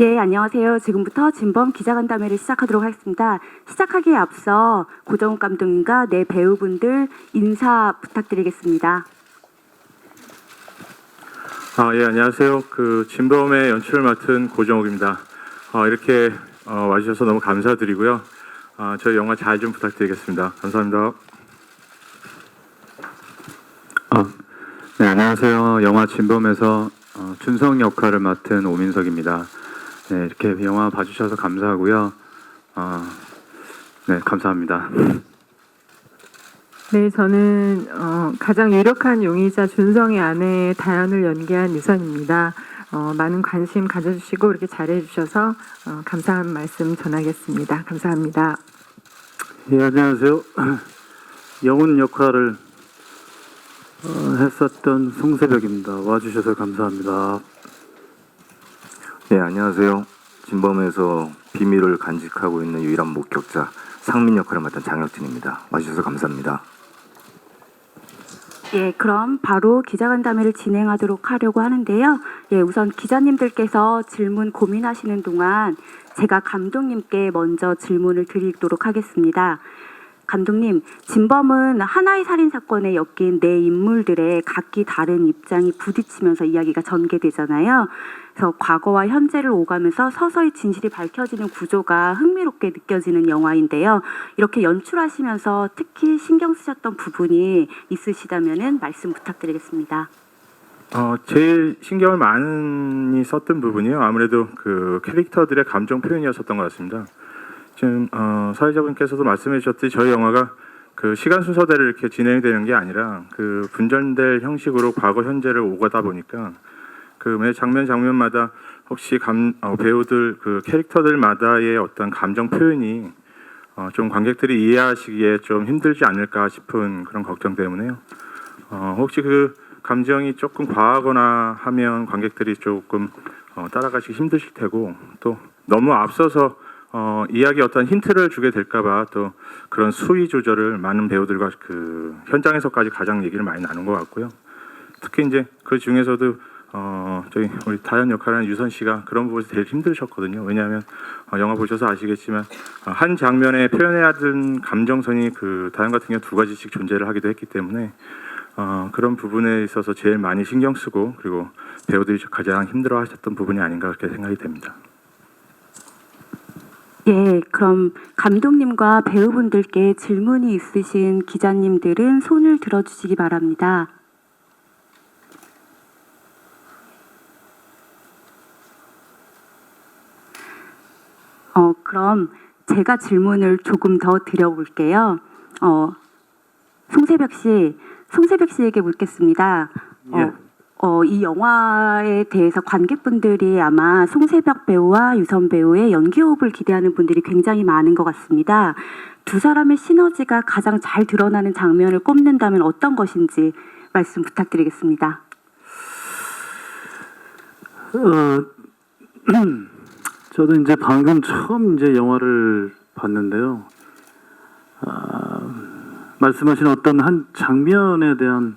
예, 안녕하세요. 지금부터 진범 기자간담회를 시작하도록 하겠습니다. 시작하기에 앞서 고정욱 감독님과 네 배우분들 인사 부탁드리겠습니다. 예, 안녕하세요. 진범의 연출을 맡은 고정욱입니다. 이렇게 와주셔서 너무 감사드리고요. 저희 영화 잘 좀 부탁드리겠습니다. 감사합니다. 네, 안녕하세요. 영화 진범에서 준성 역할을 맡은 오민석입니다. 네, 이렇게 영화 봐주셔서 감사하고요. 네, 감사합니다. 네, 저는 가장 유력한 용의자 준성의 아내 다연을 연기한 유선입니다. 많은 관심 가져주시고 이렇게 잘해주셔서 감사한 말씀 전하겠습니다. 감사합니다. 예, 안녕하세요. 영훈 역할을 했었던 송세벽입니다. 와주셔서 감사합니다. 네, 안녕하세요. 진범에서 비밀을 간직하고 있는 유일한 목격자 상민 역할을 맡은 장혁진입니다. 와주셔서 감사합니다. 예, 그럼 바로 기자간담회를 진행하도록 하려고 하는데요. 예, 우선 기자님들께서 질문 고민하시는 동안 제가 감독님께 먼저 질문을 드리도록 하겠습니다. 감독님, 진범은 하나의 살인 사건에 엮인 네 인물들의 각기 다른 입장이 부딪히면서 이야기가 전개되잖아요. 그래서 과거와 현재를 오가면서 서서히 진실이 밝혀지는 구조가 흥미롭게 느껴지는 영화인데요. 이렇게 연출하시면서 특히 신경 쓰셨던 부분이 있으시다면은 말씀 부탁드리겠습니다. 제일 신경을 많이 썼던 부분이요. 아무래도 그 캐릭터들의 감정 표현이었었던 것 같습니다. 지금 사회자분께서도 말씀해 주셨듯이 저희 영화가 그 시간 순서대로 이렇게 진행이 되는 게 아니라 그 분절될 형식으로 과거 현재를 오가다 보니까 그 매 장면마다 혹시 배우들 그 캐릭터들마다의 어떤 감정 표현이 좀 관객들이 이해하시기에 좀 힘들지 않을까 싶은 그런 걱정 때문에요. 혹시 그 감정이 조금 과하거나 하면 관객들이 조금 따라가시기 힘드실 테고, 또 너무 앞서서 이야기 어떤 힌트를 주게 될까봐 또 그런 수위 조절을 많은 배우들과 그 현장에서까지 가장 얘기를 많이 나눈 것 같고요. 특히 이제 그 중에서도 저희 우리 다연 역할하는 유선 씨가 그런 부분이 제일 힘드셨거든요. 왜냐하면 영화 보셔서 아시겠지만 한 장면에 표현해야 하는 감정선이 그 다연 같은 경우 두 가지씩 존재를 하기도 했기 때문에 그런 부분에 있어서 제일 많이 신경 쓰고, 그리고 배우들이 가장 힘들어하셨던 부분이 아닌가 그렇게 생각이 됩니다. 예, 그럼 감독님과 배우분들께 질문이 있으신 기자님들은 손을 들어주시기 바랍니다. 그럼 제가 질문을 조금 더 드려볼게요. 송세벽 씨에게 묻겠습니다. 예. 이 영화에 대해서 관객분들이 아마 송세벽 배우와 유선 배우의 연기 호흡을 기대하는 분들이 굉장히 많은 것 같습니다. 두 사람의 시너지가 가장 잘 드러나는 장면을 꼽는다면 어떤 것인지 말씀 부탁드리겠습니다. 저도 이제 방금 처음 이제 영화를 봤는데요. 말씀하신 어떤 한 장면에 대한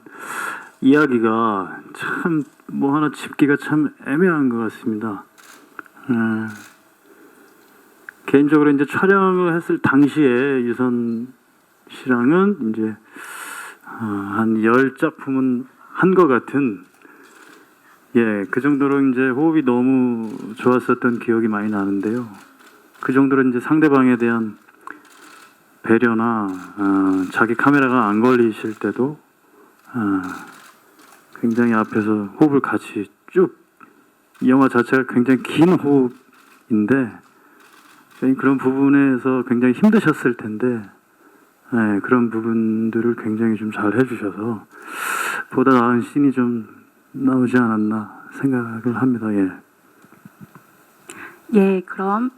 이야기가 참 뭐 하나 짚기가 참 애매한 것 같습니다. 개인적으로 이제 촬영을 했을 당시에 유선 씨랑은 이제 한 10작품은 한 것 같은, 예, 그 정도로 이제 호흡이 너무 좋았었던 기억이 많이 나는데요. 그 정도로 이제 상대방에 대한 배려나 자기 카메라가 안 걸리실 때도 굉장히 앞에서 호흡을 같이 쭉, 이 영화 자체가 굉장히 긴 호흡인데 그런 부분에서 굉장히 힘드셨을 텐데, 네, 그런 부분들을 굉장히 좀 잘 해주셔서 보다 나은 씬이 좀 나오지 않았나 생각을 합니다. 예. 예, 그럼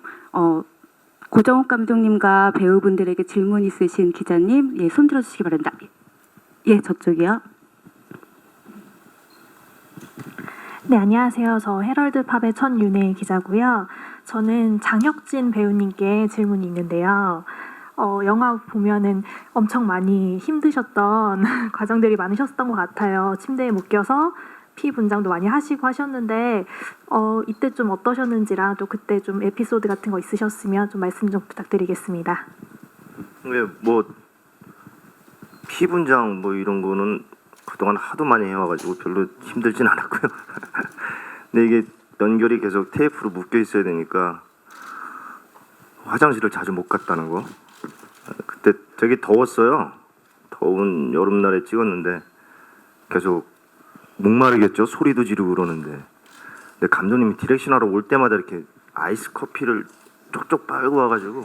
고정욱 감독님과 배우분들에게 질문 있으신 기자님, 예, 손 들어주시기 바랍니다. 예, 저쪽이요. 네, 안녕하세요. 저 헤럴드 팝의 천윤혜 기자고요. 저는 장혁진 배우님께 질문이 있는데요. 영화 보면은 엄청 많이 힘드셨던 과정들이 많으셨던 것 같아요. 침대에 묶여서 피 분장도 많이 하시고 하셨는데 이때 좀 어떠셨는지랑 또 그때 좀 에피소드 같은 거 있으셨으면 좀 말씀 좀 부탁드리겠습니다. 뭐 피분장 뭐 이런 거는 그동안 하도 많이 해와가지고 별로 힘들진 않았고요. 근데 이게 연결이 계속 테이프로 묶여 있어야 되니까 화장실을 자주 못 갔다는 거. 그때 되게 더웠어요. 더운 여름날에 찍었는데 계속 목마르겠죠. 소리도 지르고 그러는데. 근데 감독님이 디렉션하러 올 때마다 이렇게 아이스 커피를 쪽쪽 빨고 와가지고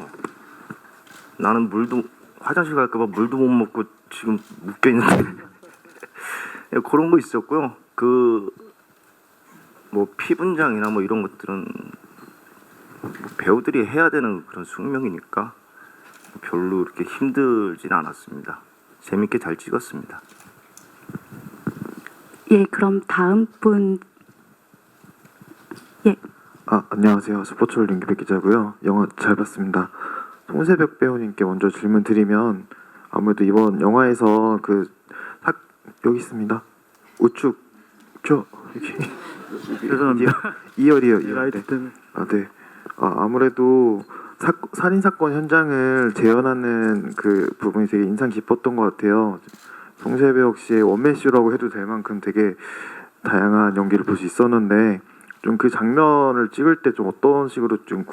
나는 물도 화장실 갈까봐 물도 못 먹고 지금 묶여 있는데 그런 거 있었고요. 그 뭐 피분장이나 뭐 이런 것들은 뭐 배우들이 해야 되는 그런 숙명이니까 별로 그렇게 힘들진 않았습니다. 재밌게 잘 찍었습니다. 예, 그럼 다음 분. 예, 안녕하세요. 스포츠홀 윤기백 기자고요. 영화 잘 봤습니다. 송세벽 배우님께 먼저 질문 드리면 아무래도 이번 영화에서 여기 있습니다. 우측 죄송합니다. 이열이요. 라이트 때문에. 네. 아무래도 살인 사건 현장을 재현하는 그 부분이 되게 인상 깊었던 것 같아요. 송세벽 씨의 원맨쇼라고 해도 될 만큼 되게 다양한 연기를 볼 수 있었는데 좀 그 장면을 찍을 때 좀 어떤 식으로 좀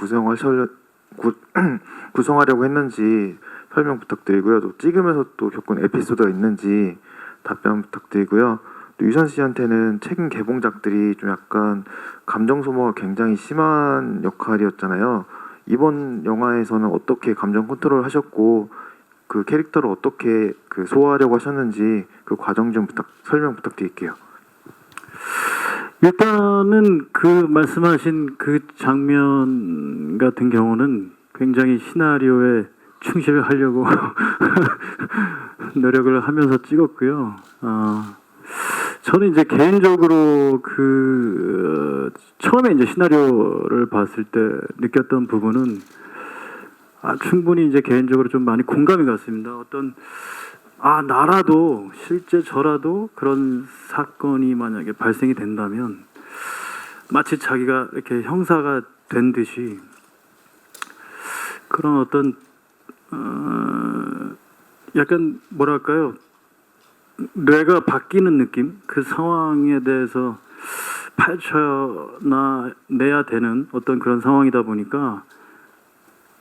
구성하려고 했는지 설명 부탁드리고요. 또 찍으면서 또 겪은 에피소드가 있는지 답변 부탁드리고요. 또 유선 씨한테는 최근 개봉작들이 좀 약간 감정 소모가 굉장히 심한 역할이었잖아요. 이번 영화에서는 어떻게 감정 컨트롤 하셨고 그 캐릭터를 어떻게 소화하려고 하셨는지 그 과정 좀 설명 부탁드릴게요. 일단은 그 말씀하신 그 장면 같은 경우는 굉장히 시나리오에 충실을 하려고 노력을 하면서 찍었고요. 저는 이제 개인적으로 처음에 이제 시나리오를 봤을 때 느꼈던 부분은 충분히 이제 개인적으로 좀 많이 공감이 갔습니다. 나라도 실제 저라도 그런 사건이 만약에 발생이 된다면 마치 자기가 이렇게 형사가 된 듯이 그런 약간 뭐랄까요, 뇌가 바뀌는 느낌, 그 상황에 대해서 파헤쳐내야 되는 어떤 그런 상황이다 보니까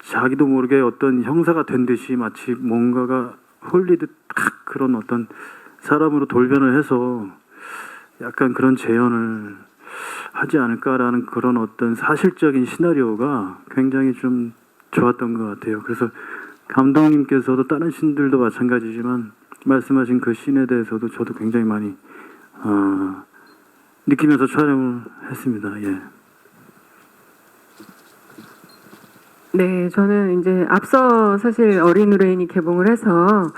자기도 모르게 어떤 형사가 된 듯이 마치 뭔가가 홀리듯 그런 어떤 사람으로 돌변을 해서 약간 그런 재현을 하지 않을까라는 그런 어떤 사실적인 시나리오가 굉장히 좀 좋았던 것 같아요. 그래서 감독님께서도 다른 신들도 마찬가지지만 말씀하신 그 씬에 대해서도 저도 굉장히 많이 느끼면서 촬영을 했습니다. 예. 네, 저는 이제 앞서 사실 어린 의뢰인이 개봉을 해서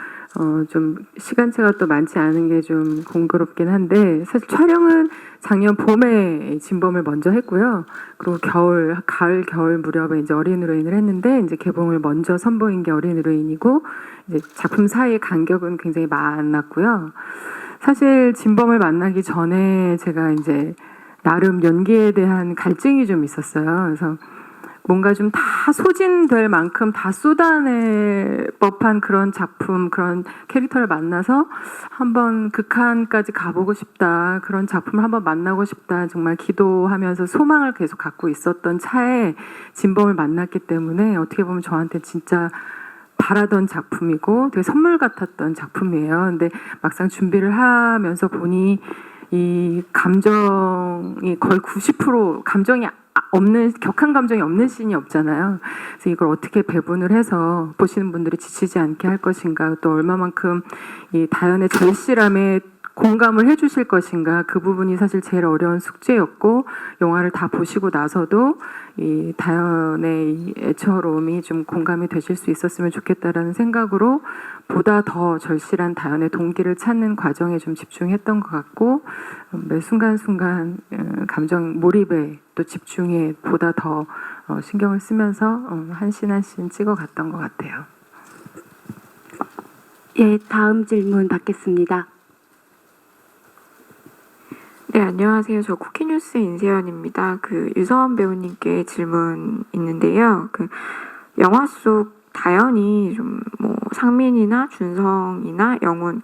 좀 시간차가 또 많지 않은 게 좀 공교롭긴 한데 사실 촬영은 작년 봄에 진범을 먼저 했고요. 그리고 가을, 겨울 무렵에 이제 어린 의뢰인을 했는데 이제 개봉을 먼저 선보인 게 어린 의뢰인이고 이제 작품 사이의 간격은 굉장히 많았고요. 사실 진범을 만나기 전에 제가 이제 나름 연기에 대한 갈증이 좀 있었어요. 그래서 뭔가 좀 다 소진될 만큼 다 쏟아낼 법한 그런 작품, 그런 캐릭터를 만나서 한번 극한까지 가보고 싶다. 그런 작품을 한번 만나고 싶다. 정말 기도하면서 소망을 계속 갖고 있었던 차에 진범을 만났기 때문에 어떻게 보면 저한테 진짜 바라던 작품이고 되게 선물 같았던 작품이에요. 근데 막상 준비를 하면서 보니 이 감정이 거의 90% 감정이 없는, 격한 감정이 없는 씬이 없잖아요. 그래서 이걸 어떻게 배분을 해서 보시는 분들이 지치지 않게 할 것인가, 또 얼마만큼 이 다연의 절실함에 공감을 해주실 것인가, 그 부분이 사실 제일 어려운 숙제였고, 영화를 다 보시고 나서도 이 다연의 이 애처로움이 좀 공감이 되실 수 있었으면 좋겠다라는 생각으로 보다 더 절실한 다연의 동기를 찾는 과정에 좀 집중했던 것 같고, 매 순간순간 감정 몰입에 또 집중에 보다 더 신경을 쓰면서 한 씬 한 씬 찍어갔던 것 같아요. 예, 다음 질문 받겠습니다. 네, 안녕하세요. 저 쿠키뉴스 인세연입니다. 유서원 배우님께 질문 있는데요. 영화 속 다현이 좀 뭐 상민이나 준성이나 영훈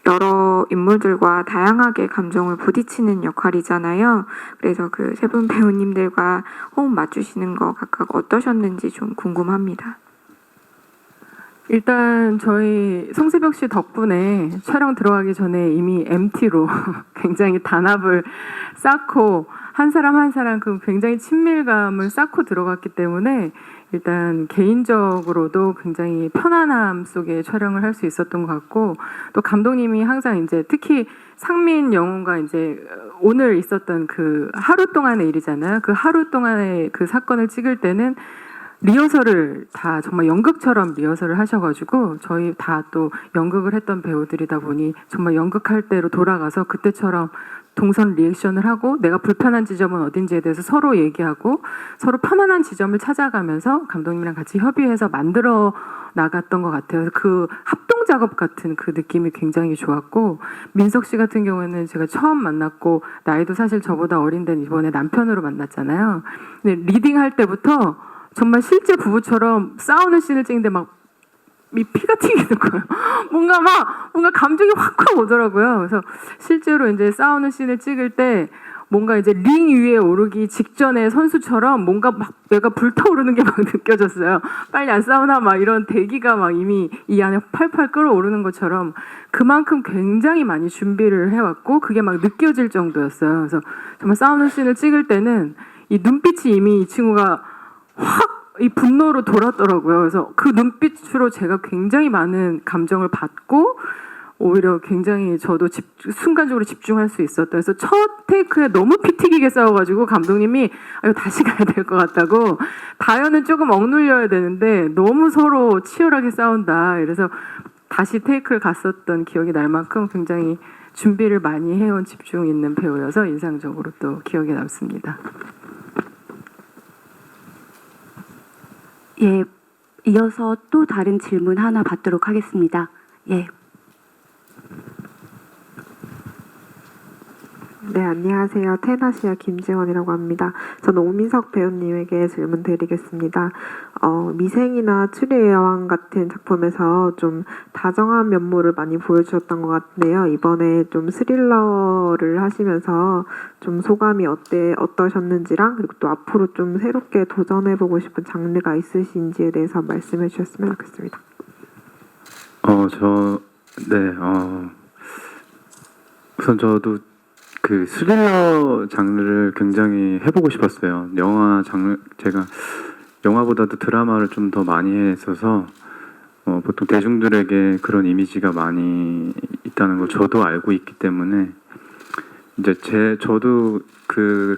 여러 인물들과 다양하게 감정을 부딪히는 역할이잖아요. 그래서 세 분 배우님들과 호흡 맞추시는 거 각각 어떠셨는지 좀 궁금합니다. 일단 저희 송세벽 씨 덕분에 촬영 들어가기 전에 이미 MT로 굉장히 단합을 쌓고 한 사람 한 사람 굉장히 친밀감을 쌓고 들어갔기 때문에 일단 개인적으로도 굉장히 편안함 속에 촬영을 할 수 있었던 것 같고, 또 감독님이 항상 이제 특히 상민 영웅과 이제 오늘 있었던 하루 동안의 일이잖아요. 하루 동안의 사건을 찍을 때는 리허설을 다 정말 연극처럼 리허설을 하셔가지고 저희 다 또 연극을 했던 배우들이다 보니 정말 연극할 때로 돌아가서 그때처럼 동선 리액션을 하고 내가 불편한 지점은 어딘지에 대해서 서로 얘기하고 서로 편안한 지점을 찾아가면서 감독님이랑 같이 협의해서 만들어 나갔던 것 같아요. 합동 작업 같은 느낌이 굉장히 좋았고, 민석 씨 같은 경우에는 제가 처음 만났고 나이도 사실 저보다 어린 데는 이번에 남편으로 만났잖아요. 근데 리딩할 때부터 정말 실제 부부처럼 싸우는 씬을 찍는데 피가 튀기는 거예요. 뭔가 감정이 확 오더라고요. 그래서 실제로 이제 싸우는 씬을 찍을 때 뭔가 이제 링 위에 오르기 직전에 선수처럼 뭔가 내가 불타오르는 게 느껴졌어요. 빨리 안 싸우나 이런 대기가 이미 이 안에 팔팔 끓어오르는 것처럼 그만큼 굉장히 많이 준비를 해왔고 그게 느껴질 정도였어요. 그래서 정말 싸우는 씬을 찍을 때는 이 눈빛이 이미 이 친구가 확 이 분노로 돌았더라고요. 그래서 눈빛으로 제가 굉장히 많은 감정을 받고 오히려 굉장히 저도 순간적으로 집중할 수 있었다. 그래서 첫 테이크에 너무 피 튀기게 싸워가지고 감독님이 이거 다시 가야 될 것 같다고, 다현은 조금 억눌려야 되는데 너무 서로 치열하게 싸운다. 그래서 다시 테이크를 갔었던 기억이 날 만큼 굉장히 준비를 많이 해온 집중 있는 배우여서 인상적으로 또 기억에 남습니다. 예, 이어서 또 다른 질문 하나 받도록 하겠습니다. 예. 네, 안녕하세요. 테나시아 김지원이라고 합니다. 저는 오민석 배우님에게 질문 드리겠습니다. 미생이나 추리의 여왕 같은 작품에서 좀 다정한 면모를 많이 보여주셨던 것 같네요. 이번에 좀 스릴러를 하시면서 좀 소감이 어떠셨는지랑, 그리고 또 앞으로 좀 새롭게 도전해보고 싶은 장르가 있으신지에 대해서 말씀해 주셨으면 좋겠습니다. 우선 저도 스릴러 장르를 굉장히 해보고 싶었어요. 영화 장르, 제가 영화보다도 드라마를 좀 더 많이 했어서 보통 대중들에게 그런 이미지가 많이 있다는 걸 저도 알고 있기 때문에 이제 저도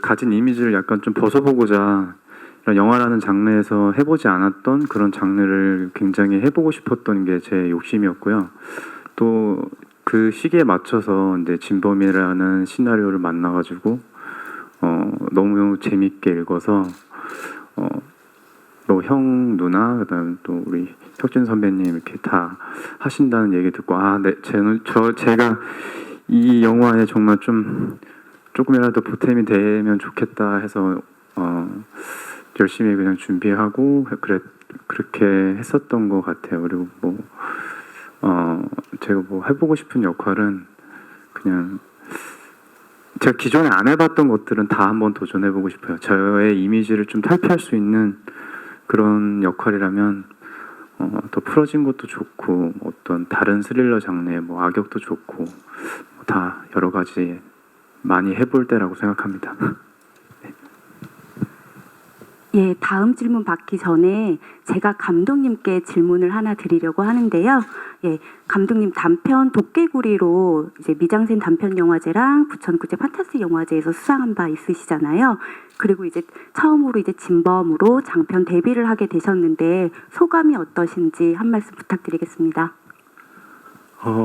가진 이미지를 약간 좀 벗어보고자 이런 영화라는 장르에서 해보지 않았던 그런 장르를 굉장히 해보고 싶었던 게 제 욕심이었고요. 또 그 시기에 맞춰서 이제 진범이라는 시나리오를 만나가지고 너무 재밌게 읽어서 또 형 누나 그다음 또 우리 혁진 선배님 이렇게 다 하신다는 얘기 듣고 제가 이 영화에 정말 조금이라도 보탬이 되면 좋겠다 해서 열심히 그냥 준비하고 그렇게 했었던 것 같아요. 그리고 제가 해보고 싶은 역할은 그냥 제가 기존에 안 해봤던 것들은 다 한번 도전해보고 싶어요. 저의 이미지를 좀 탈피할 수 있는 그런 역할이라면 더 풀어진 것도 좋고 어떤 다른 스릴러 장르의 악역도 좋고 다 여러 가지 많이 해볼 때라고 생각합니다. 예, 다음 질문 받기 전에 제가 감독님께 질문을 하나 드리려고 하는데요. 예, 감독님 단편 도깨구리로 이제 미장센 단편 영화제랑 부천국제 판타스 영화제에서 수상한 바 있으시잖아요. 그리고 이제 처음으로 이제 진범으로 장편 데뷔를 하게 되셨는데 소감이 어떠신지 한 말씀 부탁드리겠습니다.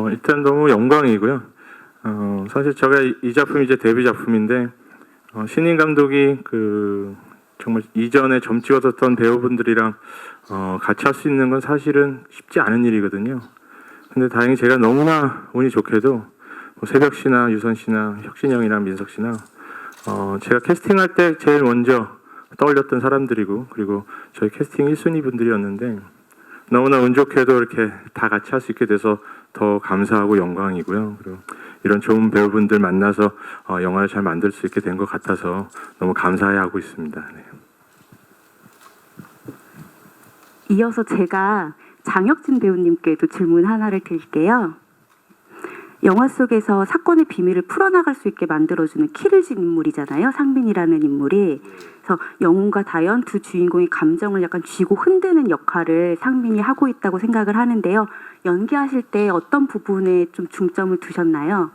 일단 너무 영광이고요. 사실 제가 이 작품이 이제 데뷔 작품인데 신인 감독이 정말 이전에 점 찍었었던 배우분들이랑 같이 할 수 있는 건 사실은 쉽지 않은 일이거든요. 근데 다행히 제가 너무나 운이 좋게도 뭐 새벽 씨나 유선 씨나 혁신이 형이나 민석 씨나 제가 캐스팅할 때 제일 먼저 떠올렸던 사람들이고 그리고 저희 캐스팅 1순위 분들이었는데 너무나 운 좋게도 이렇게 다 같이 할 수 있게 돼서 더 감사하고 영광이고요. 그리고 이런 좋은 배우분들 만나서 영화를 잘 만들 수 있게 된 것 같아서 너무 감사해하고 있습니다. 네. 이어서 제가 장혁진 배우님께도 질문 하나를 드릴게요. 영화 속에서 사건의 비밀을 풀어나갈 수 있게 만들어주는 키를 진 인물이잖아요. 상민이라는 인물이. 그래서 영훈과 다연 두 주인공의 감정을 약간 쥐고 흔드는 역할을 상민이 하고 있다고 생각을 하는데요. 연기하실 때 어떤 부분에 좀 중점을 두셨나요?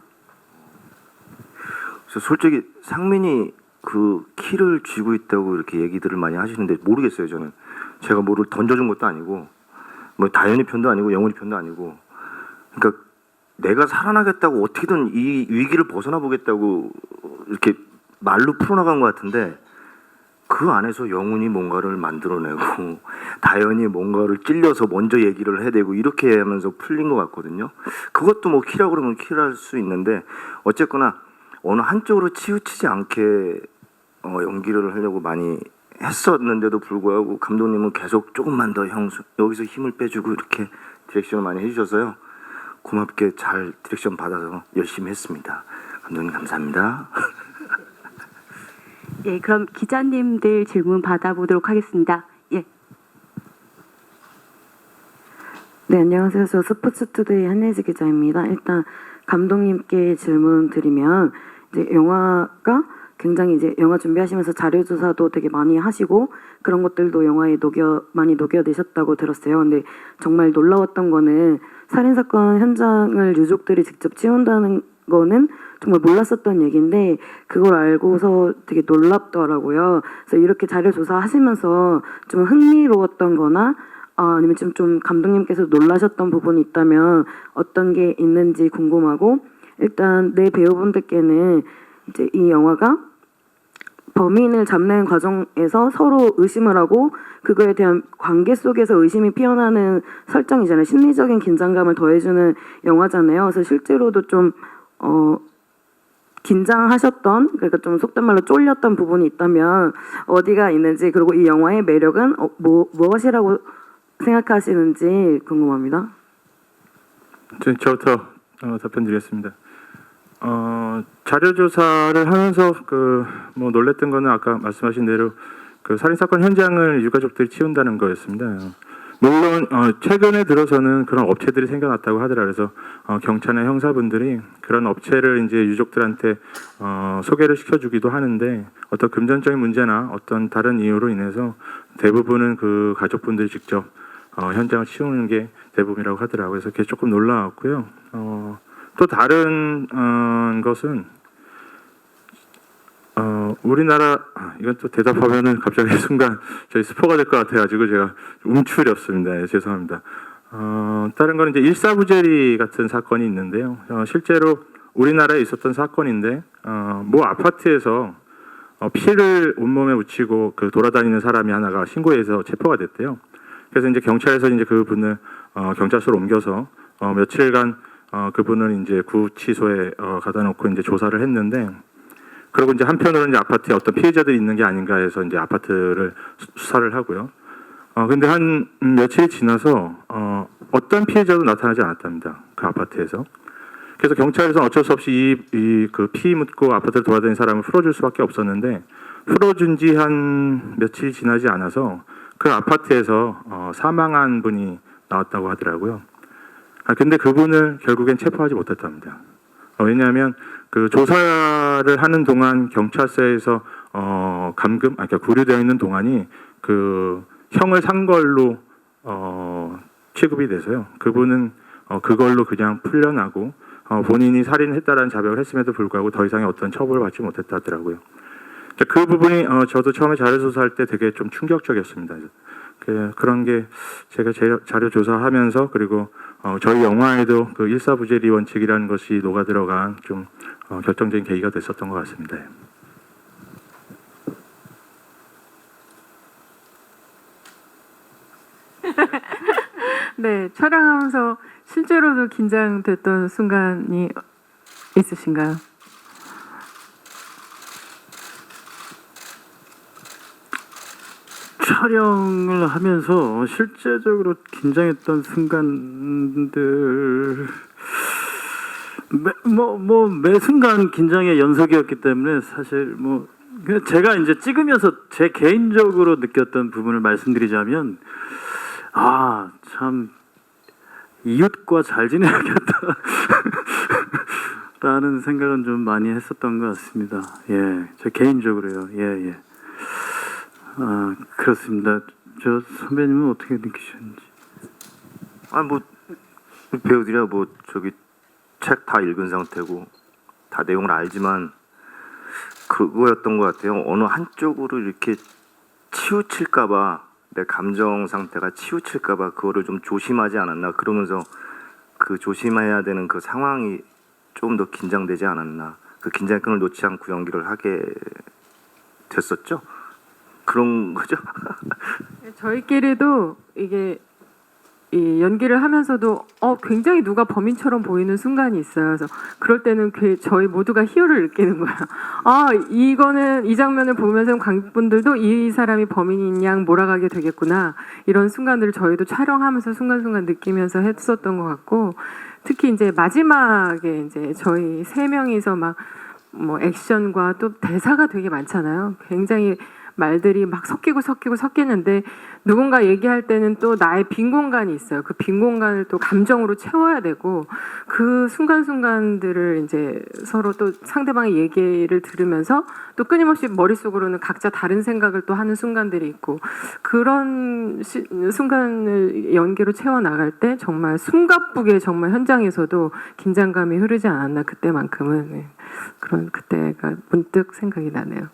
그래서 솔직히 상민이 그 키를 쥐고 있다고 이렇게 얘기들을 많이 하시는데 모르겠어요. 저는 제가 뭐를 던져준 것도 아니고 뭐 다연이 편도 아니고 영훈이 편도 아니고 그러니까 내가 살아나겠다고 어떻게든 이 위기를 벗어나 보겠다고 이렇게 말로 풀어나간 것 같은데 그 안에서 영훈이 뭔가를 만들어내고 다연이 뭔가를 찔려서 먼저 얘기를 해대고 이렇게 하면서 풀린 것 같거든요. 그것도 뭐 키라고 그러면 키랄 수 있는데 어쨌거나 어느 한쪽으로 치우치지 않게 연기를 하려고 많이 했었는데도 불구하고 감독님은 계속 조금만 더 형수 여기서 힘을 빼주고 이렇게 디렉션을 많이 해주셔서요. 고맙게 잘 디렉션 받아서 열심히 했습니다. 감독님 감사합니다. 예, 그럼 기자님들 질문 받아보도록 하겠습니다. 예. 네, 안녕하세요. 저 스포츠투데이 한예지 기자입니다. 일단 감독님께 질문 드리면 이제 영화가 굉장히 이제 영화 준비하시면서 자료 조사도 되게 많이 하시고 그런 것들도 영화에 많이 녹여내셨다고 들었어요. 근데 정말 놀라웠던 거는 살인 사건 현장을 유족들이 직접 치운다는 거는 정말 몰랐었던 얘기인데 그걸 알고서 되게 놀랍더라고요. 그래서 이렇게 자료 조사하시면서 좀 흥미로웠던 거나 아니면 좀 감독님께서 놀라셨던 부분이 있다면 어떤 게 있는지 궁금하고 일단 내 배우분들께는 이제 이 영화가 범인을 잡는 과정에서 서로 의심을 하고 그거에 대한 관계 속에서 의심이 피어나는 설정이잖아요. 심리적인 긴장감을 더해주는 영화잖아요. 그래서 실제로도 좀 긴장하셨던 그러니까 좀 속된 말로 쫄렸던 부분이 있다면 어디가 있는지 그리고 이 영화의 매력은 무엇이라고 생각하시는지 궁금합니다. 저부터 답변드리겠습니다. 자료 조사를 하면서 뭐 놀랬던 거는 아까 말씀하신 대로 그 살인 사건 현장을 유가족들이 치운다는 거였습니다. 물론 최근에 들어서는 그런 업체들이 생겨났다고 하더라고요. 그래서 경찰이나 형사분들이 그런 업체를 이제 유족들한테 소개를 시켜주기도 하는데 어떤 금전적인 문제나 어떤 다른 이유로 인해서 대부분은 그 가족분들이 직접 현장을 치우는 게 대부분이라고 하더라고요. 그래서 그게 조금 놀라웠고요. 또 다른 것은 우리나라 이건 또 대답하면은 갑자기 순간 저희 스포가 될 것 같아가지고 제가 움츠렸습니다. 예, 죄송합니다. 다른 거는 이제 일사부재리 같은 사건이 있는데요. 실제로 우리나라에 있었던 사건인데 모 아파트에서 피를 온몸에 묻히고 돌아다니는 사람이 하나가 신고해서 체포가 됐대요. 그래서 이제 경찰에서 이제 그분을 경찰서로 옮겨서 며칠간 그분을 이제 구치소에 가다 놓고 이제 조사를 했는데 그리고 이제 한편으로는 이제 아파트에 어떤 피해자들이 있는 게 아닌가 해서 이제 아파트를 수사를 하고요. 근데 한 며칠이 지나서 어떤 피해자도 나타나지 않았답니다. 그 아파트에서. 그래서 경찰에서 어쩔 수 없이 그 피 묻고 아파트를 돌아다니는 사람을 풀어줄 수밖에 없었는데 풀어준 지 한 며칠이 지나지 않아서 그 아파트에서 사망한 분이 나왔다고 하더라고요. 근데 그분을 결국엔 체포하지 못했답니다. 왜냐하면 그 조사를 하는 동안 경찰서에서 그러니까 구류되어 있는 동안이 그 형을 산 걸로 취급이 돼서요. 그분은 그걸로 그냥 풀려나고 본인이 살인했다라는 자백을 했음에도 불구하고 더 이상의 어떤 처벌을 받지 못했다더라고요. 그 부분이 저도 처음에 자료 조사할 때 되게 좀 충격적이었습니다. 그런 게 제가 자료 조사하면서 그리고 저희 영화에도 그 일사부재리 원칙이라는 것이 녹아 들어간 좀 결정적인 계기가 됐었던 것 같습니다. 네, 촬영하면서 실제로도 긴장됐던 순간이 있으신가요? 촬영을 하면서 실제적으로 긴장했던 순간들 매 순간 긴장의 연속이었기 때문에 사실 뭐 그냥 제가 이제 찍으면서 제 개인적으로 느꼈던 부분을 말씀드리자면 참 이웃과 잘 지내야겠다 라는 생각은 좀 많이 했었던 것 같습니다. 예, 제 개인적으로요. 예. 그렇습니다. 저 선배님은 어떻게 느끼셨는지? 뭐 배우들이야 뭐 저기 책 다 읽은 상태고 다 내용을 알지만 그거였던 것 같아요. 어느 한쪽으로 이렇게 치우칠까봐 내 감정 상태가 치우칠까봐 그거를 좀 조심하지 않았나 그러면서 그 조심해야 되는 그 상황이 좀 더 긴장되지 않았나 그 긴장의 끈을 놓지 않고 연기를 하게 됐었죠. 그런 거죠. 저희끼리도 이게 이 연기를 하면서도 굉장히 누가 범인처럼 보이는 순간이 있어요. 그래서 그럴 때는 저희 모두가 희열을 느끼는 거예요. 이거는 이 장면을 보면서 관객분들도 이 사람이 범인인 양 몰아가게 되겠구나. 이런 순간들을 저희도 촬영하면서 순간순간 느끼면서 했었던 것 같고 특히 이제 마지막에 이제 저희 세 명이서 막 뭐 액션과 또 대사가 되게 많잖아요. 굉장히 말들이 막 섞이는데 누군가 얘기할 때는 또 나의 빈 공간이 있어요. 그 빈 공간을 또 감정으로 채워야 되고 그 순간순간들을 이제 서로 또 상대방의 얘기를 들으면서 또 끊임없이 머릿속으로는 각자 다른 생각을 또 하는 순간들이 있고 그런 순간을 연기로 채워 나갈 때 정말 숨가쁘게 정말 현장에서도 긴장감이 흐르지 않았나 그때만큼은 네. 그런 그때가 문득 생각이 나네요.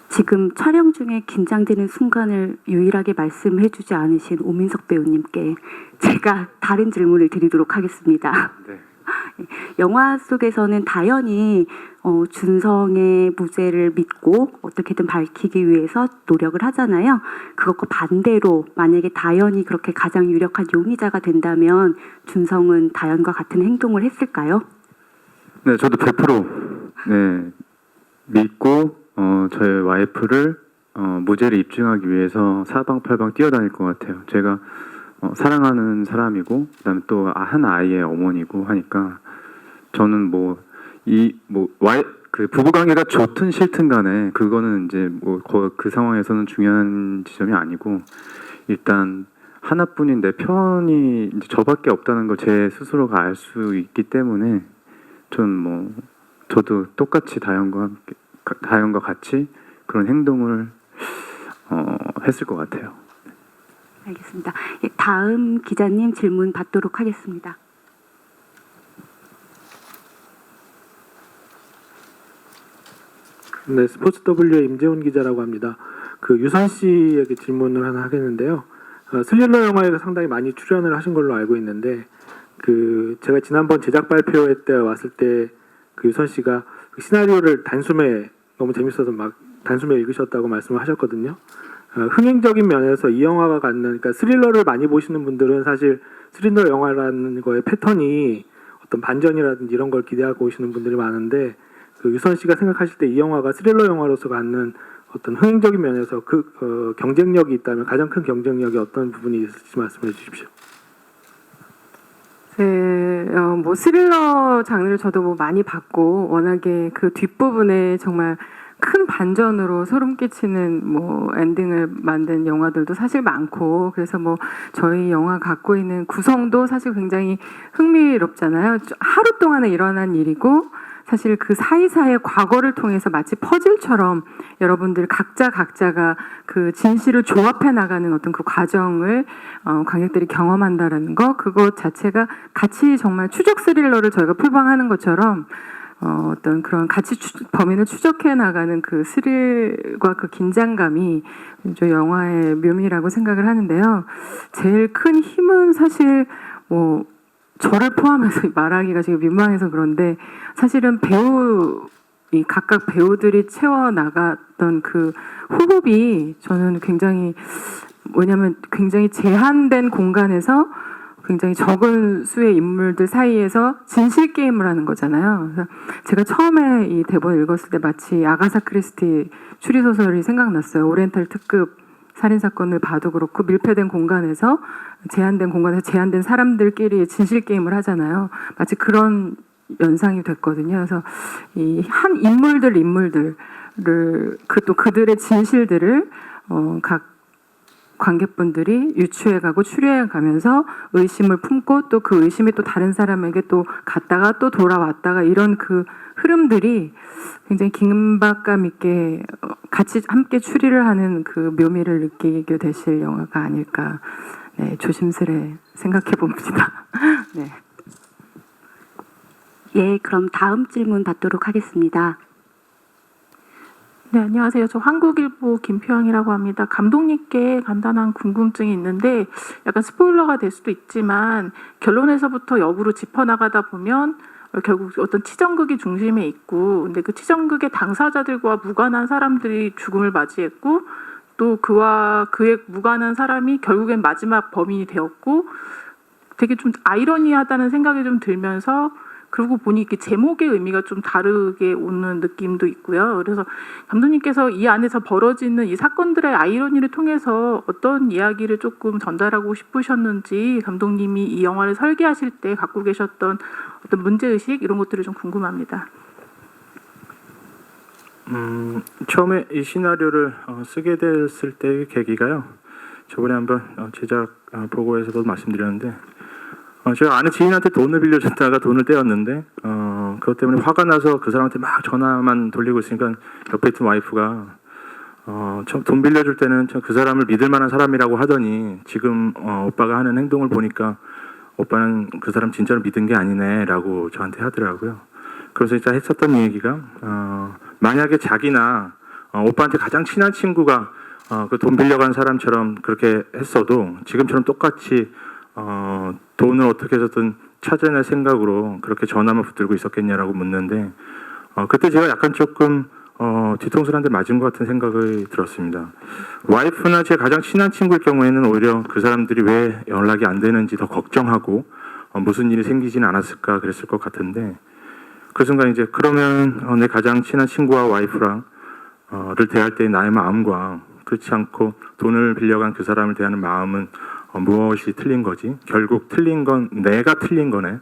지금 촬영 중에 긴장되는 순간을 유일하게 말씀해주지 않으신 오민석 배우님께 제가 다른 질문을 드리도록 하겠습니다. 네. 영화 속에서는 다연이 준성의 무죄를 믿고 어떻게든 밝히기 위해서 노력을 하잖아요. 그것과 반대로 만약에 다연이 그렇게 가장 유력한 용의자가 된다면 준성은 다연과 같은 행동을 했을까요? 네, 저도 100% 믿고 저의 와이프를 무죄를 입증하기 위해서 사방팔방 뛰어다닐 것 같아요. 제가 사랑하는 사람이고 그다음에 또 한 아이의 어머니고 하니까 저는 그 부부관계가 좋든 싫든 간에 그거는 이제 그 상황에서는 중요한 지점이 아니고 일단 하나뿐인 내 편이 이제 저밖에 없다는 걸 제 스스로가 알 수 있기 때문에 저도 똑같이 다연과 같이 그런 행동을 했을 것 같아요. 알겠습니다. 다음 기자님 질문 받도록 하겠습니다. 네, 스포츠 W의 임재훈 기자라고 합니다. 그 유선 씨에게 질문을 하나 하겠는데요. 스릴러 영화에 상당히 많이 출연을 하신 걸로 알고 있는데 제가 지난번 제작 발표회 때 왔을 때 그 유선 씨가 그 시나리오를 단숨에 너무 재밌어서 막 단숨에 읽으셨다고 말씀을 하셨거든요. 흥행적인 면에서 이 영화가 갖는 그러니까 스릴러를 많이 보시는 분들은 사실 스릴러 영화라는 거의 패턴이 어떤 반전이라든지 이런 걸 기대하고 오시는 분들이 많은데 그 유선 씨가 생각하실 때 이 영화가 스릴러 영화로서 갖는 어떤 흥행적인 면에서 경쟁력이 있다면 가장 큰 경쟁력이 어떤 부분이 있을지 말씀해 주십시오. 네, 스릴러 장르를 저도 많이 봤고 워낙에 그 뒷부분에 정말 큰 반전으로 소름 끼치는 엔딩을 만든 영화들도 사실 많고 그래서 저희 영화 갖고 있는 구성도 사실 굉장히 흥미롭잖아요. 하루 동안에 일어난 일이고 사실 그 사이사이의 과거를 통해서 마치 퍼즐처럼 여러분들 각자가 그 진실을 조합해 나가는 어떤 그 과정을 관객들이 경험한다라는 거 그것 자체가 같이 정말 추적 스릴러를 저희가 풀방하는 것처럼 어떤 그런 같이 범인을 추적해 나가는 그 스릴과 그 긴장감이 저 영화의 묘미라고 생각을 하는데요. 제일 큰 힘은 사실 저를 포함해서 말하기가 지금 민망해서 그런데 사실은 각각 배우들이 채워 나갔던 그 호흡이 저는 굉장히 제한된 공간에서 굉장히 적은 수의 인물들 사이에서 진실 게임을 하는 거잖아요. 그래서 제가 처음에 이 대본 읽었을 때 마치 아가사 크리스티 추리 소설이 생각났어요. 오리엔탈 특급 살인 사건을 봐도 그렇고 밀폐된 공간에서 제한된 공간에서 제한된 사람들끼리 진실 게임을 하잖아요. 마치 그런 연상이 됐거든요. 그래서 이 한 인물들을 또 그들의 진실들을 각 관객분들이 유추해가고 추리해가면서 의심을 품고 또 그 의심이 또 다른 사람에게 또 갔다가 또 돌아왔다가 이런 그 흐름들이 굉장히 긴박감 있게 같이 함께 추리를 하는 그 묘미를 느끼게 되실 영화가 아닐까 조심스레 생각해 봅니다. 네. 예, 그럼 다음 질문 받도록 하겠습니다. 네, 안녕하세요. 저 한국일보 김표영이라고 합니다. 감독님께 간단한 궁금증이 있는데 약간 스포일러가 될 수도 있지만 결론에서부터 역으로 짚어나가다 보면 결국 어떤 치정극이 중심에 있고 근데 그 치정극의 당사자들과 무관한 사람들이 죽음을 맞이했고 또 그와 그에 무관한 사람이 결국엔 마지막 범인이 되었고 되게 좀 아이러니하다는 생각이 좀 들면서 그러고 보니 이렇게 제목의 의미가 좀 다르게 오는 느낌도 있고요. 그래서 감독님께서 이 안에서 벌어지는 이 사건들의 아이러니를 통해서 어떤 이야기를 조금 전달하고 싶으셨는지 감독님이 이 영화를 설계하실 때 갖고 계셨던 어떤 문제의식 이런 것들을 좀 궁금합니다. 처음에 이 시나리오를 쓰게 됐을 때의 계기가요. 저번에 한번 제작 보고에서도 말씀드렸는데 제가 아는 지인한테 돈을 빌려줬다가 돈을 떼었는데 그것 때문에 화가 나서 그 사람한테 막 전화만 돌리고 있으니까 옆에 있던 와이프가 돈 빌려줄 때는 그 사람을 믿을 만한 사람이라고 하더니 지금 오빠가 하는 행동을 보니까 오빠는 그 사람 진짜로 믿은 게 아니네 라고 저한테 하더라고요. 그래서 진짜 했었던 얘기가 만약에 자기나 오빠한테 가장 친한 친구가 그 돈 빌려간 사람처럼 그렇게 했어도 지금처럼 똑같이 돈을 어떻게 해서든 찾아낼 생각으로 그렇게 전화만 붙들고 있었겠냐라고 묻는데 그때 제가 약간 조금 뒤통수를 한 대 맞은 것 같은 생각이 들었습니다. 와이프나 제 가장 친한 친구일 경우에는 오히려 그 사람들이 왜 연락이 안 되는지 더 걱정하고 무슨 일이 생기지는 않았을까 그랬을 것 같은데 그 순간 이제 그러면 내 가장 친한 친구와 와이프랑 를 대할 때의 나의 마음과 그렇지 않고 돈을 빌려간 그 사람을 대하는 마음은 무엇이 틀린 거지? 결국 틀린 건 내가 틀린 거네.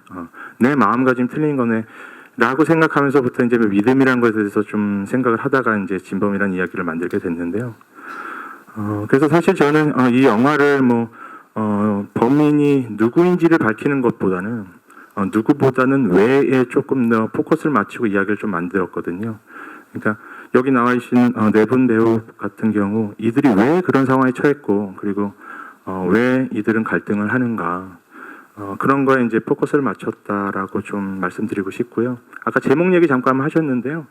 내 마음가짐 틀린 거네. 라고 생각하면서부터 이제 믿음이라는 것에 대해서 좀 생각을 하다가 이제 진범이라는 이야기를 만들게 됐는데요. 그래서 사실 저는 이 영화를 범인이 누구인지를 밝히는 것보다는 누구보다는 왜에 조금 더 포커스를 맞추고 이야기를 좀 만들었거든요. 그러니까 여기 나와 계신 네 분 배우 같은 경우 이들이 왜 그런 상황에 처했고 그리고 왜 이들은 갈등을 하는가 그런 거에 이제 포커스를 맞췄다라고 좀 말씀드리고 싶고요. 아까 제목 얘기 잠깐 하셨는데요.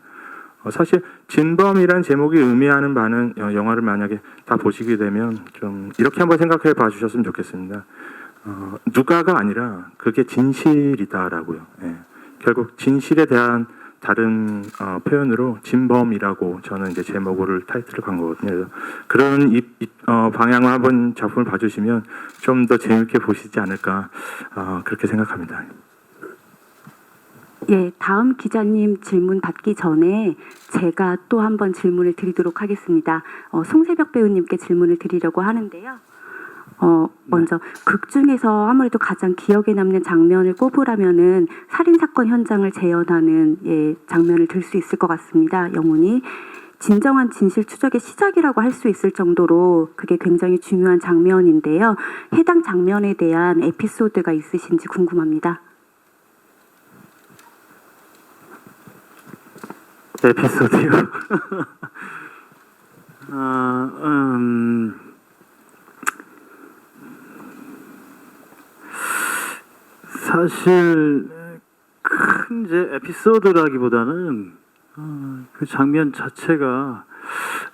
사실 진범이란 제목이 의미하는 바는 영화를 만약에 다 보시게 되면 좀 이렇게 한번 생각해 봐 주셨으면 좋겠습니다. 누가가 아니라 그게 진실이다라고요. 예. 결국 진실에 대한 다른 표현으로 진범이라고 저는 이제 제목을 타이틀을 간 거거든요. 그래서 그런 방향을 한번 작품을 봐주시면 좀 더 재밌게 보시지 않을까 그렇게 생각합니다. 예, 다음 기자님 질문 받기 전에 제가 또 한번 질문을 드리도록 하겠습니다. 송세벽 배우님께 질문을 드리려고 하는데요. 먼저 극 중에서 아무래도 가장 기억에 남는 장면을 꼽으라면은 살인 사건 현장을 재현하는 장면을 들 수 있을 것 같습니다. 영훈이 진정한 진실 추적의 시작이라고 할 수 있을 정도로 그게 굉장히 중요한 장면인데요. 해당 장면에 대한 에피소드가 있으신지 궁금합니다. 에피소드요. 사실 큰 이제 에피소드라기보다는 그 장면 자체가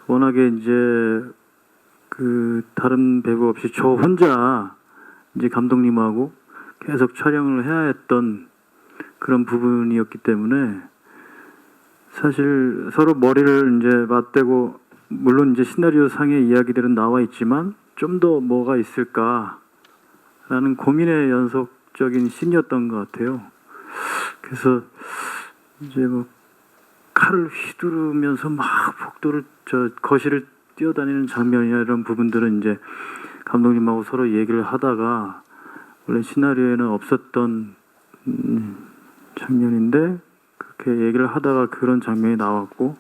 워낙에 이제 그 다른 배우 없이 저 혼자 이제 감독님하고 계속 촬영을 해야 했던 그런 부분이었기 때문에 사실 서로 머리를 이제 맞대고 물론 이제 시나리오 상의 이야기들은 나와 있지만 좀 더 뭐가 있을까라는 라는 고민의 연속적인 씬이었던 것 같아요. 그래서 이제 뭐 칼을 휘두르면서 막 복도를 거실을 뛰어다니는 장면이나 이런 부분들은 이제 감독님하고 서로 얘기를 하다가 원래 시나리오에는 없었던 장면인데 그렇게 얘기를 하다가 그런 장면이 나왔고,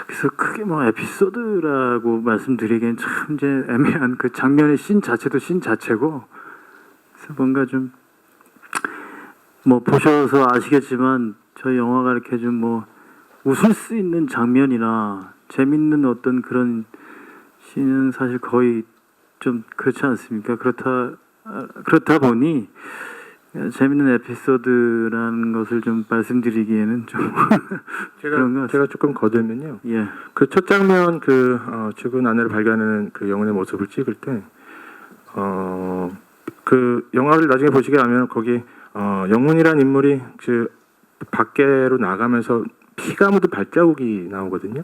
그래서 크게 뭐 에피소드라고 말씀드리기엔 참 이제 애매한 그 장면의 씬 자체도 씬 자체고, 그래서 뭔가 좀 뭐 보셔서 아시겠지만 저희 영화가 이렇게 좀 뭐 웃을 수 있는 장면이나 재밌는 어떤 그런 씬은 사실 거의 좀 그렇지 않습니까? 그렇다 보니 재밌는 에피소드라는 것을 좀 말씀드리기에는 좀 그런 것 같습니다. 제가 조금 거들면요. 예. 그 첫 장면 죽은 아내를 발견하는 그 영혼의 모습을 찍을 때 그 영화를 나중에 보시게 하면 거기 영혼이란 인물이 그 밖으로 나가면서 피가 묻은 발자국이 나오거든요.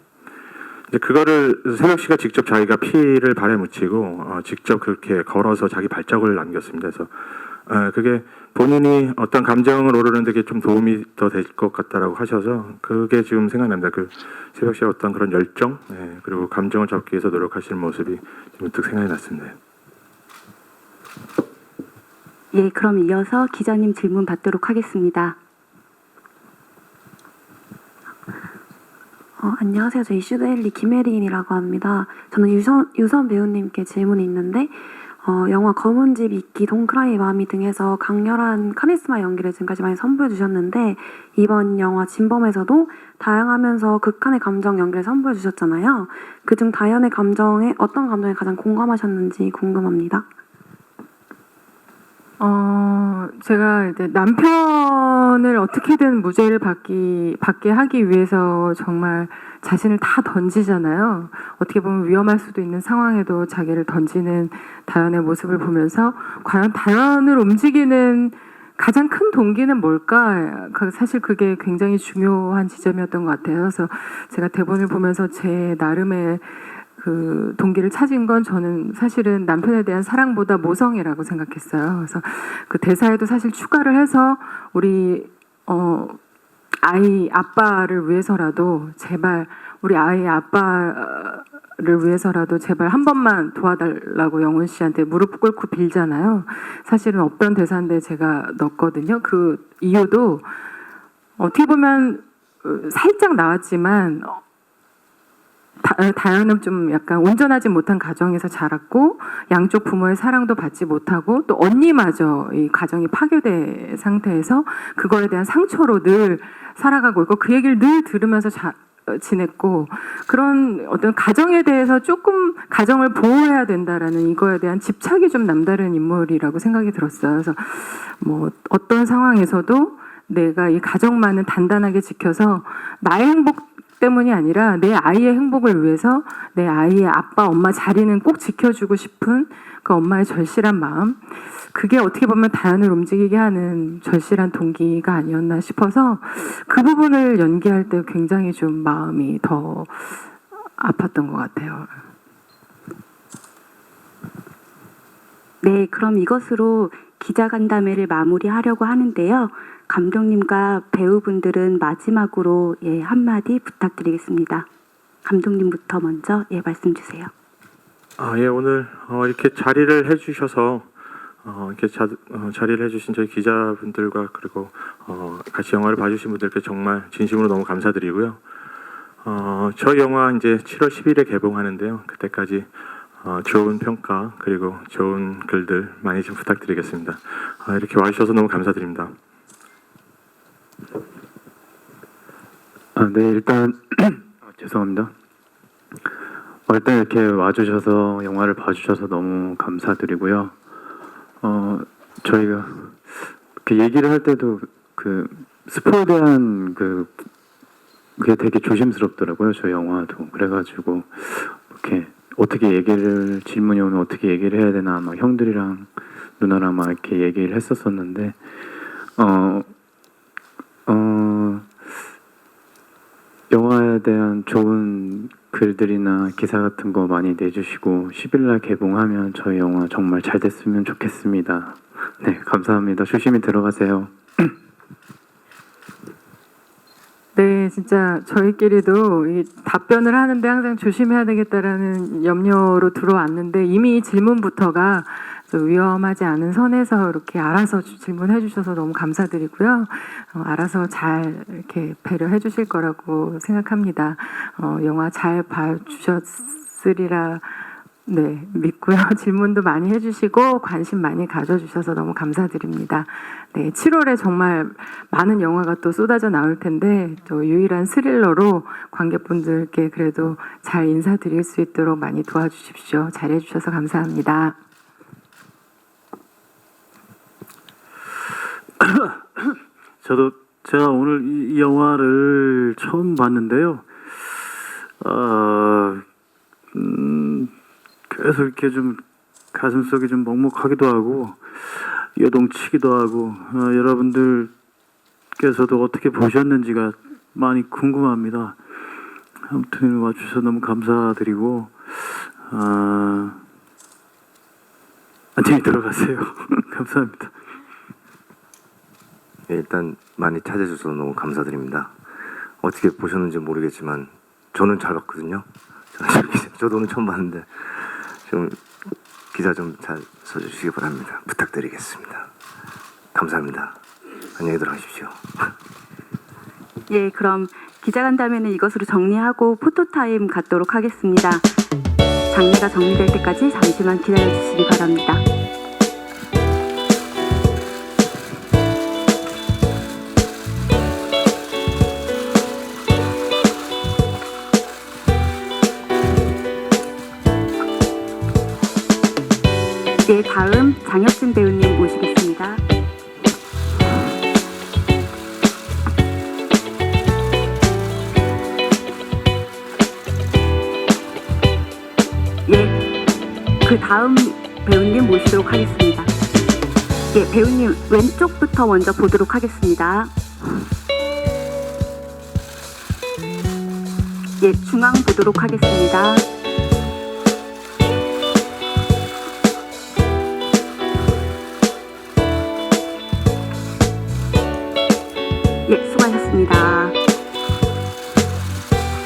이제 그거를 세혁 씨가 직접 자기가 피를 발에 묻히고 직접 그렇게 걸어서 자기 발자국을 남겼습니다. 그래서 그게 본인이 어떤 감정을 오르는데 그게 좀 도움이 더 될 것 같다라고 하셔서 그게 지금 생각납니다. 그 세혁 씨의 어떤 그런 열정, 그리고 감정을 잡기 위해서 노력하시는 모습이 문득 생각이 났습니다. 예, 그럼 이어서 기자님 질문 받도록 하겠습니다. 안녕하세요. 저 이슈데일리 김혜린이라고 합니다. 저는 유선 배우님께 질문이 있는데 영화 검은집, 이끼, 동크라이 마미 등에서 강렬한 카리스마 연기를 지금까지 많이 선보여 주셨는데 이번 영화 진범에서도 다양하면서 극한의 감정 연기를 선보여 주셨잖아요. 그중 다연의 감정에 어떤 감정에 가장 공감하셨는지 궁금합니다. 제가 이제 남편을 어떻게든 무죄를 받게 하기 위해서 정말 자신을 다 던지잖아요. 어떻게 보면 위험할 수도 있는 상황에도 자기를 던지는 다연의 모습을 보면서 과연 다연을 움직이는 가장 큰 동기는 뭘까? 사실 그게 굉장히 중요한 지점이었던 것 같아요. 그래서 제가 대본을 보면서 제 나름의 그 동기를 찾은 건 저는 사실은 남편에 대한 사랑보다 모성애라고 생각했어요. 그래서 그 대사에도 사실 추가를 해서 우리 아이 아빠를 위해서라도 제발 우리 아이 아빠를 위해서라도 제발 한 번만 도와달라고 영훈 씨한테 무릎 꿇고 빌잖아요. 사실은 없던 대사인데 제가 넣었거든요. 그 이유도 어떻게 보면 살짝 나왔지만 다연은 좀 약간 온전하지 못한 가정에서 자랐고 양쪽 부모의 사랑도 받지 못하고 또 언니마저 이 가정이 파괴된 상태에서 그거에 대한 상처로 늘 살아가고 있고 그 얘기를 늘 들으면서 지냈고 그런 어떤 가정에 대해서 조금 가정을 보호해야 된다라는 이거에 대한 집착이 좀 남다른 인물이라고 생각이 들었어요. 그래서 뭐 어떤 상황에서도 내가 이 가정만은 단단하게 지켜서 나의 행복 때문이 아니라 내 아이의 행복을 위해서 내 아이의 아빠, 엄마 자리는 꼭 지켜주고 싶은 그 엄마의 절실한 마음, 그게 어떻게 보면 다연을 움직이게 하는 절실한 동기가 아니었나 싶어서 그 부분을 연기할 때 굉장히 좀 마음이 더 아팠던 것 같아요. 네, 그럼 이것으로 기자간담회를 마무리하려고 하는데요. 감독님과 배우분들은 마지막으로 한마디 부탁드리겠습니다. 감독님부터 먼저 말씀 주세요. 오늘 이렇게 자리를 해주셔서 이렇게 자리를 해주신 저희 기자분들과 그리고 같이 영화를 봐주신 분들께 정말 진심으로 너무 감사드리고요. 저희 영화 이제 7월 10일에 개봉하는데요. 그때까지 좋은 평가 그리고 좋은 글들 많이 좀 부탁드리겠습니다. 이렇게 와주셔서 너무 감사드립니다. 네, 일단 죄송합니다. 일단 이렇게 와주셔서 영화를 봐주셔서 너무 감사드리고요. 저희가 그 얘기를 할 때도 그 스포에 대한 그게 되게 조심스럽더라고요. 저희 영화도 그래가지고 이렇게 어떻게 질문이 오면 어떻게 얘기를 해야 되나 막 형들이랑 누나랑 막 이렇게 얘기를 했었었는데 영화에 대한 좋은 글들이나 기사 같은 거 많이 내주시고 10일날 개봉하면 저희 영화 정말 잘 됐으면 좋겠습니다. 네, 감사합니다. 조심히 들어가세요. 네, 진짜 저희끼리도 이 답변을 하는데 항상 조심해야 되겠다라는 염려로 들어왔는데 이미 질문부터가 좀 위험하지 않은 선에서 이렇게 알아서 질문해 주셔서 너무 감사드리고요. 알아서 잘 이렇게 배려해 주실 거라고 생각합니다. 영화 잘 봐주셨으리라 네, 믿고요. 질문도 많이 해주시고 관심 많이 가져주셔서 너무 감사드립니다. 네, 7월에 정말 많은 영화가 또 쏟아져 나올 텐데 또 유일한 스릴러로 관객분들께 그래도 잘 인사드릴 수 있도록 많이 도와주십시오. 잘해주셔서 감사합니다. 제가 오늘 이 영화를 처음 봤는데요. 계속 이렇게 좀 가슴속이 좀 먹먹하기도 하고 요동치기도 하고 여러분들께서도 어떻게 보셨는지가 많이 궁금합니다. 아무튼 와주셔서 너무 감사드리고 안녕히 들어가세요. 감사합니다. 예, 일단 많이 찾아주셔서 너무 감사드립니다. 어떻게 보셨는지 모르겠지만 저는 잘 봤거든요. 저도 오늘 처음 봤는데 좀 기사 좀 잘 써주시기 바랍니다. 부탁드리겠습니다. 감사합니다. 안녕히 들어가십시오. 예, 그럼 기자간담회는 이것으로 정리하고 포토타임 갖도록 하겠습니다. 장례가 정리될 때까지 잠시만 기다려주시기 바랍니다. 예, 다음 장혁진 배우님 모시겠습니다. 예, 그 다음 배우님 모시도록 하겠습니다. 예, 배우님 왼쪽부터 먼저 보도록 하겠습니다. 예, 중앙 보도록 하겠습니다. 예, 수고하셨습니다.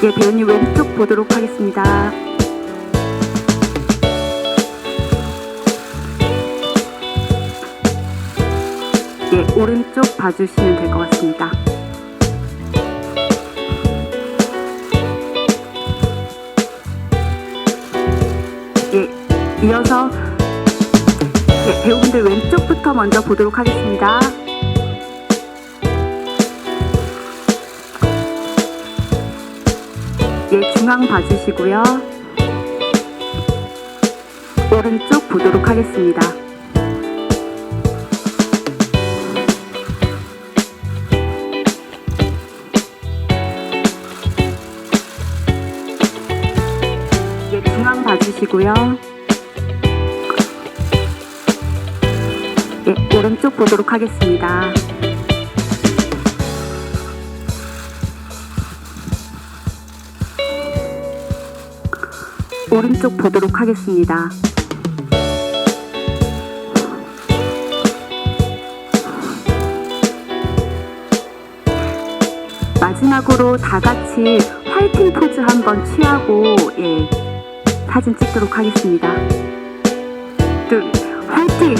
예, 배우님 왼쪽 보도록 하겠습니다. 예, 오른쪽 봐주시면 될 것 같습니다. 예, 이어서 예, 배우분들 왼쪽부터 먼저 보도록 하겠습니다. 예, 중앙 봐주시고요. 오른쪽 보도록 하겠습니다. 예, 중앙 봐주시고요. 예, 오른쪽 보도록 하겠습니다. 오른쪽 보도록 하겠습니다. 마지막으로 다 같이 화이팅 포즈 한번 취하고 예, 사진 찍도록 하겠습니다. 둘, 화이팅!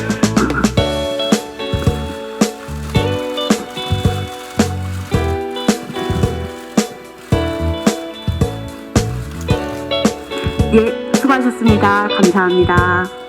예, 수고하셨습니다. 감사합니다.